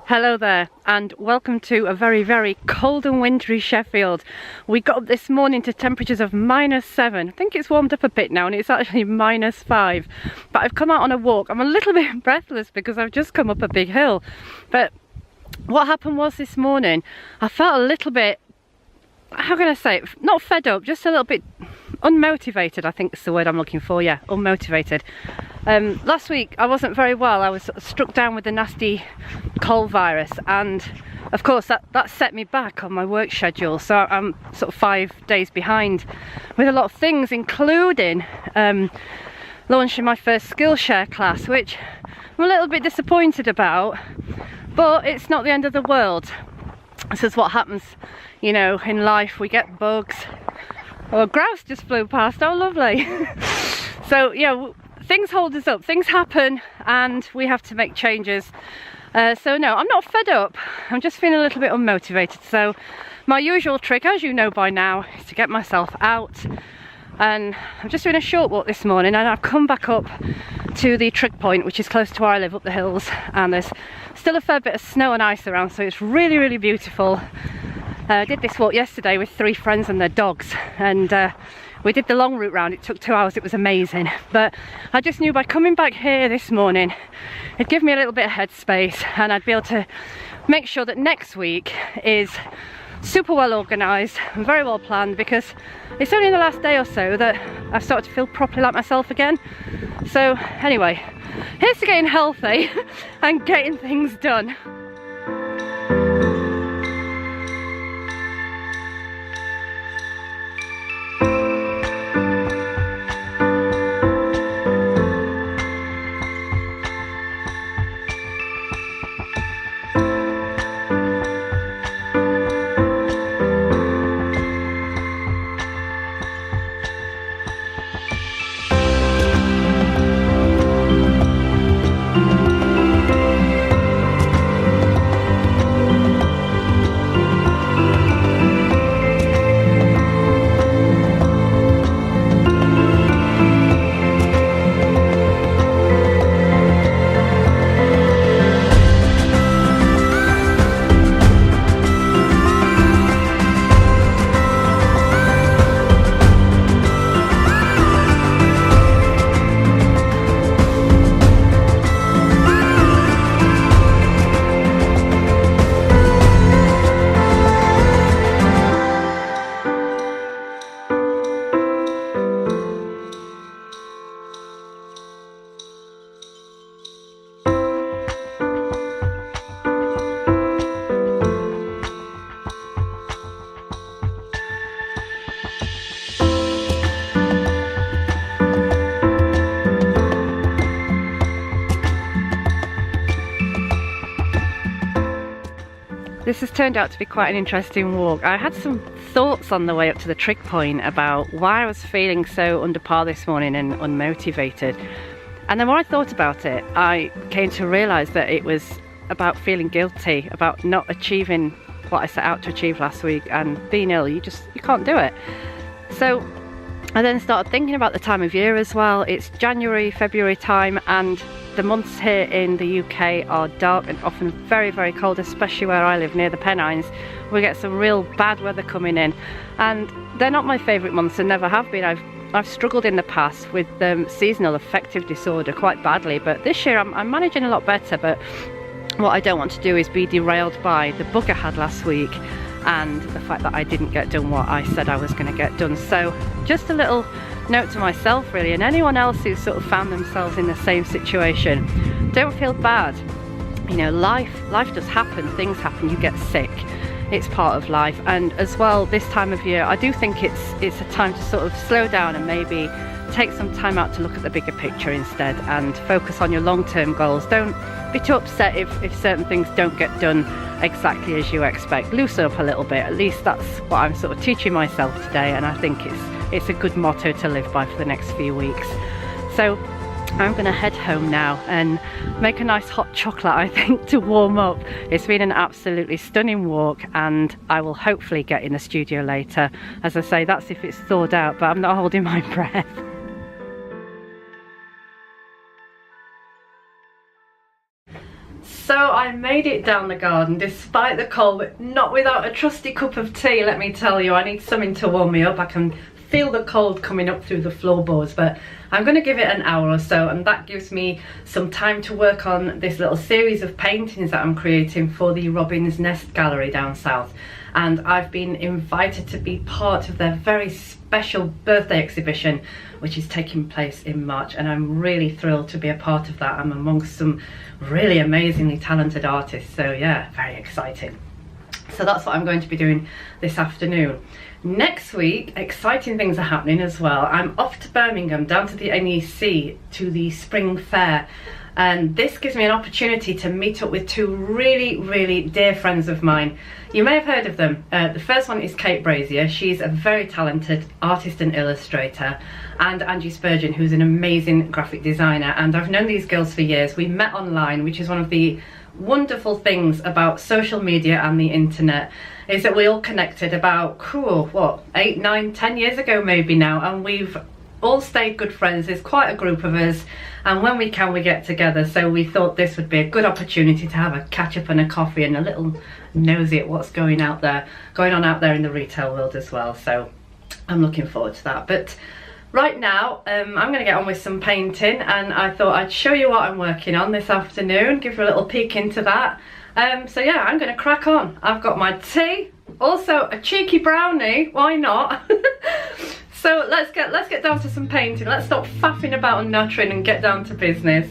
Hello there and welcome to a very cold and wintry Sheffield. We got up this morning to temperatures of -7. I think it's warmed up a bit now and it's actually -5. But I've come out on a walk. I'm a little bit breathless because I've just come up a big hill. But what happened was this morning, I felt a little bit, how can I say it, not fed up, just a little bit unmotivated, I think is the word I'm looking for, yeah, unmotivated. Last week I wasn't very well. I was struck down with the nasty cold virus and of course that set me back on my work schedule, so I'm sort of 5 days behind with a lot of things, including launching my first Skillshare class, which I'm a little bit disappointed about, but it's not the end of the world. This is what happens, you know, in life. We get bugs. Oh, a grouse just flew past, oh lovely. So yeah, things hold us up, things happen and we have to make changes. So no, I'm not fed up, I'm just feeling a little bit unmotivated. So my usual trick, as you know by now, is to get myself out, and I'm just doing a short walk this morning and I've come back up to the trig point, which is close to where I live, up the hills, and there's still a fair bit of snow and ice around, so it's really beautiful. I did this walk yesterday with 3 friends and their dogs, and we did the long route round. It took 2 hours, it was amazing. But I just knew by coming back here this morning, it'd give me a little bit of headspace and I'd be able to make sure that next week is super well organised and very well planned, because it's only in the last day or so that I've started to feel properly like myself again. So anyway, here's to getting healthy and getting things done. This has turned out to be quite an interesting walk. I had some thoughts on the way up to the trig point about why I was feeling so under par this morning and unmotivated. And the more I thought about it, I came to realise that it was about feeling guilty, about not achieving what I set out to achieve last week, and being ill, you can't do it. So I then started thinking about the time of year as well. It's January, February time, and the months here in the UK are dark and often very cold, especially where I live near the Pennines. We get some real bad weather coming in, and they're not my favourite months and never have been. I've struggled in the past with seasonal affective disorder quite badly, but this year I'm managing a lot better. But what I don't want to do is be derailed by the bug I had last week and the fact that I didn't get done what I said I was going to get done. So just a little note to myself really, and anyone else who's sort of found themselves in the same situation, don't feel bad. You know, life does happen, things happen, you get sick, it's part of life. And as well, this time of year I do think it's a time to sort of slow down and maybe take some time out to look at the bigger picture instead and focus on your long-term goals. Don't be too upset if certain things don't get done exactly as you expect. Loosen up a little bit, at least that's what I'm sort of teaching myself today, and I think it's a good motto to live by for the next few weeks. So I'm gonna head home now and make a nice hot chocolate, I think, to warm up. It's been an absolutely stunning walk and I will hopefully get in the studio later. As I say, that's if it's thawed out, but I'm not holding my breath. So I I made it down the garden despite the cold, but not without a trusty cup of tea, let me tell you. I need something to warm me up. I can feel the cold coming up through the floorboards, but I'm going to give it an hour or so, and that gives me some time to work on this little series of paintings that I'm creating for the Robin's Nest Gallery down south. And I've been invited to be part of their very special birthday exhibition, which is taking place in March, and I'm really thrilled to be a part of that. I'm amongst some really amazingly talented artists, so yeah, very exciting. So that's what I'm going to be doing this afternoon. Next week, exciting things are happening as well. I'm off to Birmingham, down to the NEC, to the Spring Fair. And this gives me an opportunity to meet up with two really dear friends of mine. You may have heard of them. The first one is Kate Brazier. She's a very talented artist and illustrator. And Angie Spurgeon, who's an amazing graphic designer. And I've known these girls for years. We met online, which is one of the wonderful things about social media and the internet, is that we all connected about, cool, what, 8, 9, 10 years ago maybe now, and we've all stayed good friends. There's quite a group of us, and when we can, we get together. So we thought this would be a good opportunity to have a catch up and a coffee and a little nosy at what's going on out there in the retail world as well. So I'm looking forward to that. But right now, I'm going to get on with some painting, and I thought I'd show you what I'm working on this afternoon, give you a little peek into that. So yeah, I'm going to crack on. I've got my tea, also a cheeky brownie, why not? So let's get down to some painting. Let's stop faffing about and nattering and get down to business.